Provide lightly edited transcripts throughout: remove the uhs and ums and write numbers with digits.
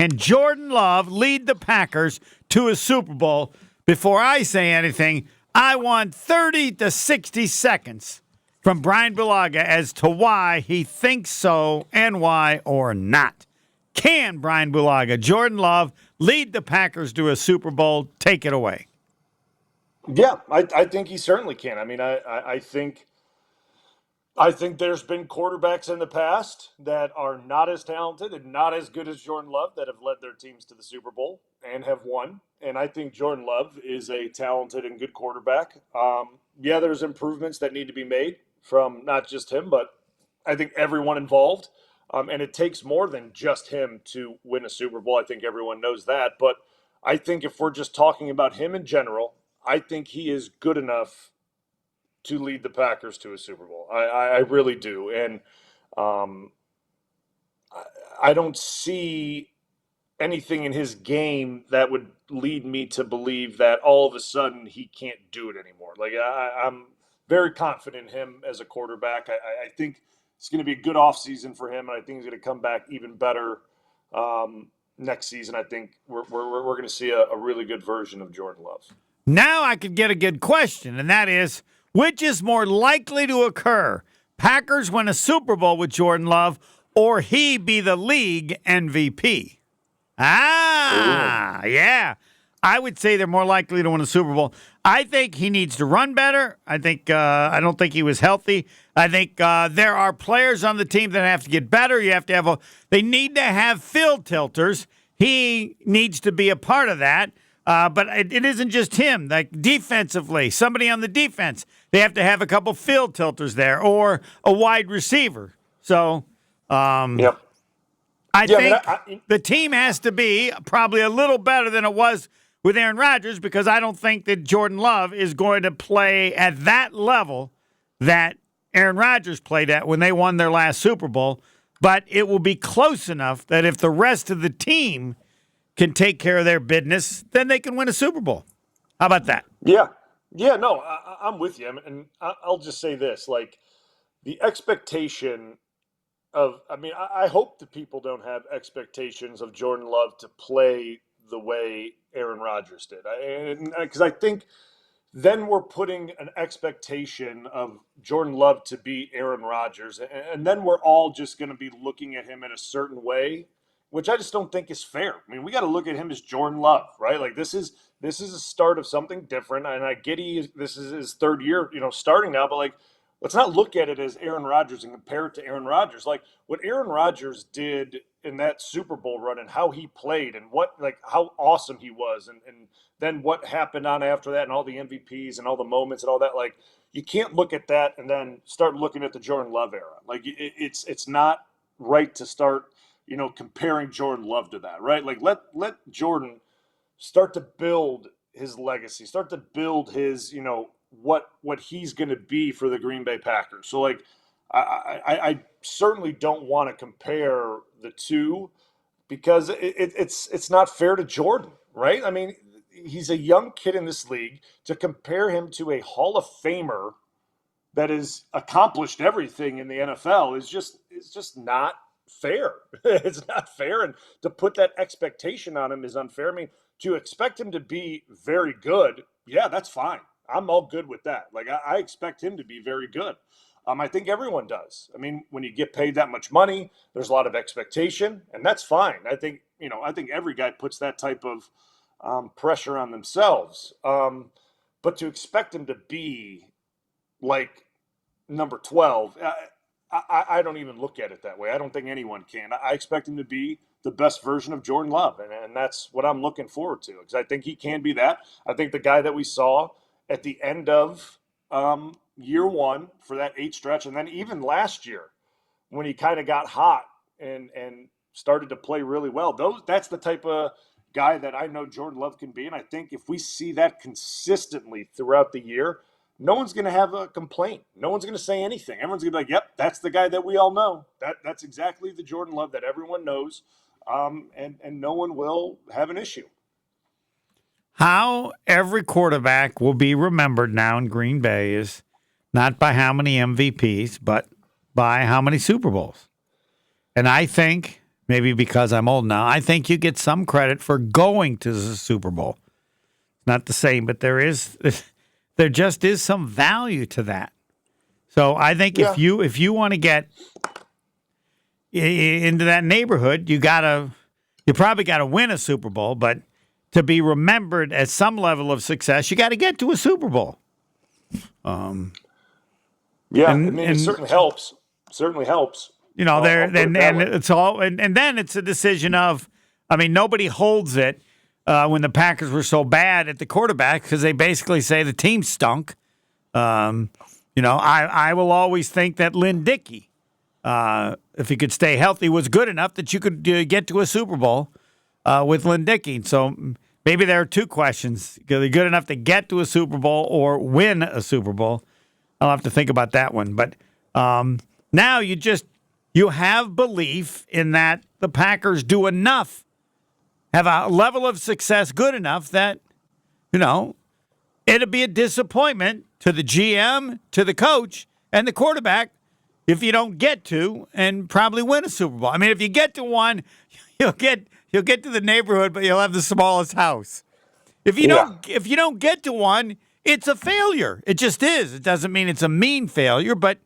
Can Jordan Love lead the Packers to a Super Bowl? Before I say anything, I want 30 to 60 seconds from Bryan Bulaga as to why he thinks so and why or not. Can Bryan Bulaga, Jordan Love, lead the Packers to a Super Bowl? Take it away. Yeah, I think he certainly can. I mean, I think there's been quarterbacks in the past that are not as talented and not as good as Jordan Love that have led their teams to the Super Bowl and have won. And I think Jordan Love is a talented and good quarterback. Yeah, there's improvements that need to be made from not just him, but I think everyone involved. And it takes more than just him to win a Super Bowl. I think everyone knows that. But I think if we're just talking about him in general, I think he is good enough to lead the Packers to a Super Bowl. I really do. And um, I don't see anything in his game that would lead me to believe that all of a sudden he can't do it anymore. Like, I'm very confident in him as a quarterback. I think it's going to be a good offseason for him, and I think he's going to come back even better next season. I think we're going to see a really good version of Jordan Love. Now I could get a good question, and that is, which is more likely to occur? Packers win a Super Bowl with Jordan Love, or he be the league MVP? Yeah. I would say they're more likely to win a Super Bowl. I think he needs to run better. I don't think he was healthy. I think there are players on the team that have to get better. You have to have they need to have field tilters. He needs to be a part of that. But it isn't just him. Like defensively, somebody on the defense, they have to have a couple field tilters there or a wide receiver. So, Yep. I think the team has to be probably a little better than it was with Aaron Rodgers, because I don't think that Jordan Love is going to play at that level that Aaron Rodgers played at when they won their last Super Bowl. But it will be close enough that if the rest of the team can take care of their business, then they can win a Super Bowl. How about that? Yeah. Yeah, no, I'm with you. And I'll just say this, like, the expectation I hope that people don't have expectations of Jordan Love to play the way Aaron Rodgers did. Because I think then we're putting an expectation of Jordan Love to be Aaron Rodgers. And then we're all just going to be looking at him in a certain way, which I just don't think is fair. I mean, we got to look at him as Jordan Love, right? Like, this is a start of something different. And I get this is his third year, starting now, but like, let's not look at it as Aaron Rodgers and compare it to Aaron Rodgers. Like, what Aaron Rodgers did in that Super Bowl run and how he played and how awesome he was, and then what happened on after that and all the MVPs and all the moments and all that. Like, you can't look at that and then start looking at the Jordan Love era. Like, it's not right to start, comparing Jordan Love to that, right? Like, let Jordan start to build his legacy, start to build his, what he's going to be for the Green Bay Packers. So, like, I certainly don't want to compare the two, because it's not fair to Jordan, right? I mean, he's a young kid in this league. To compare him to a Hall of Famer that has accomplished everything in the NFL is just not fair. It's not fair, and to put that expectation on him is unfair. I mean, to expect him to be very good, yeah, that's fine. I'm all good with that. Like, I expect him to be very good. I think everyone does. I mean, when you get paid that much money, there's a lot of expectation, and that's fine. I think every guy puts that type of pressure on themselves. But to expect him to be like number 12, I don't even look at it that way. I don't think anyone can. I expect him to be the best version of Jordan Love, and that's what I'm looking forward to, because I think he can be that. I think the guy that we saw at the end of year one for that 8 stretch, and then even last year when he kind of got hot and started to play really well, that's the type of guy that I know Jordan Love can be. And I think if we see that consistently throughout the year, no one's going to have a complaint. No one's going to say anything. Everyone's going to be like, yep, that's the guy that we all know. That's exactly the Jordan Love that everyone knows, and no one will have an issue. How every quarterback will be remembered now in Green Bay is not by how many MVPs, but by how many Super Bowls. And I think maybe because I'm old now, I think you get some credit for going to the Super Bowl. Not the same, but there just is some value to that. So I think if you want to get into that neighborhood, you probably got to win a Super Bowl, but to be remembered as some level of success, you got to get to a Super Bowl. It certainly helps. Certainly helps. You know, then it's all, and then it's a decision of, I mean, nobody holds it when the Packers were so bad at the quarterback because they basically say the team stunk. You know, I will always think that Lynn Dickey, if he could stay healthy, was good enough that you could get to a Super Bowl with Lynn Dickey. So maybe there are two questions: are they good enough to get to a Super Bowl or win a Super Bowl? I'll have to think about that one. But now you have belief in that the Packers do enough, have a level of success good enough that, you know, it'd be a disappointment to the GM, to the coach, and the quarterback if you don't get to and probably win a Super Bowl. I mean, if you get to one, you'll get to the neighborhood, but you'll have the smallest house. If you don't get to one, it's a failure. It just is. It doesn't mean it's a mean failure, but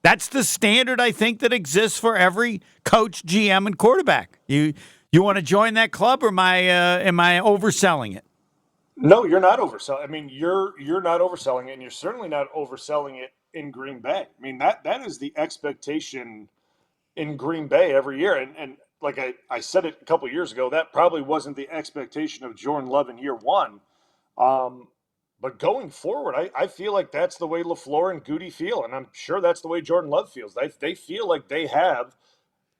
that's the standard, I think, that exists for every coach, GM, and quarterback. You want to join that club, or am I overselling it? No, you're not overselling. I mean, you're not overselling it, and you're certainly not overselling it in Green Bay. I mean, that is the expectation in Green Bay every year. And like I said it a couple of years ago, that probably wasn't the expectation of Jordan Love in year one. But going forward, I feel like that's the way LaFleur and Goody feel, and I'm sure that's the way Jordan Love feels. They feel like they have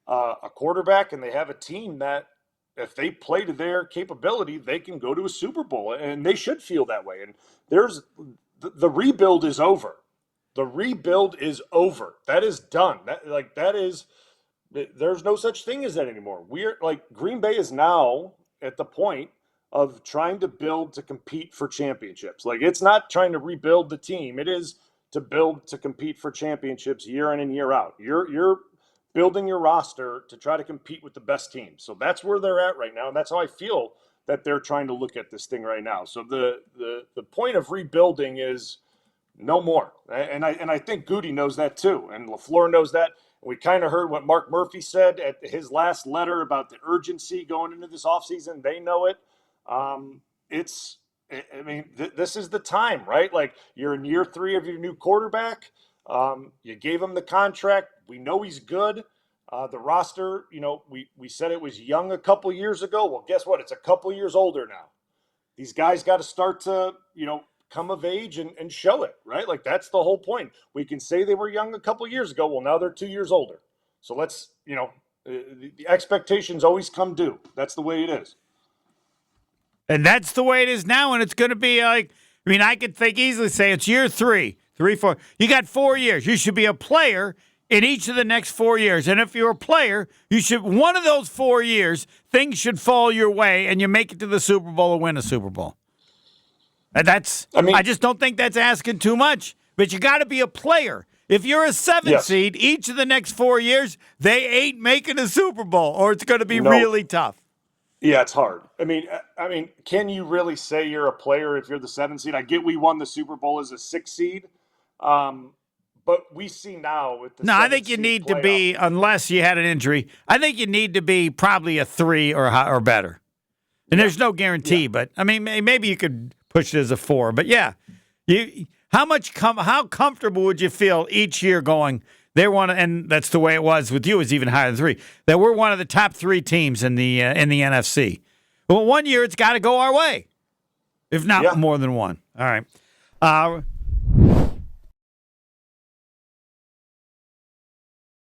a quarterback and they have a team that, if they play to their capability, they can go to a Super Bowl, and they should feel that way. And the rebuild is over. The rebuild is over. That is done. There's no such thing as that anymore. Green Bay is now at the point of trying to build to compete for championships. Like, it's not trying to rebuild the team. It is to build to compete for championships year in and year out. You're building your roster to try to compete with the best teams. So that's where they're at right now, and that's how I feel that they're trying to look at this thing right now. So the point of rebuilding is no more. And I think Goody knows that too, and LaFleur knows that. We kind of heard what Mark Murphy said at his last letter about the urgency going into this offseason. They know it. This is the time, right? Like, you're in year 3 of your new quarterback. You gave him the contract. We know he's good. The roster, we said it was young a couple years ago. Well, guess what? It's a couple years older now. These guys got to start to, come of age and show it, right? Like, that's the whole point. We can say they were young a couple years ago. Well, now they're 2 years older. So let's, the expectations always come due. That's the way it is. And that's the way it is now, and it's going to be like, I could easily say it's year 3, 4. You got 4 years. You should be a player in each of the next 4 years. And if you're a player, one of those 4 years, things should fall your way, and you make it to the Super Bowl or win a Super Bowl. I just don't think that's asking too much, but you got to be a player. If you're a 7 seed, each of the next 4 years, they ain't making a Super Bowl, or it's going to be really tough. Yeah, it's hard. I mean, can you really say you're a player if you're the 7 seed? I get we won the Super Bowl as a 6 seed, but we see now with the I think you need to be, unless you had an injury, I think you need to be probably a 3 or better. And there's no guarantee, but maybe you could push it as a 4. But yeah, how comfortable would you feel each year going? And that's the way it was with you, is even higher than 3. That we're one of the top 3 teams in the NFC. Well, one year it's got to go our way, if not more than one. All right.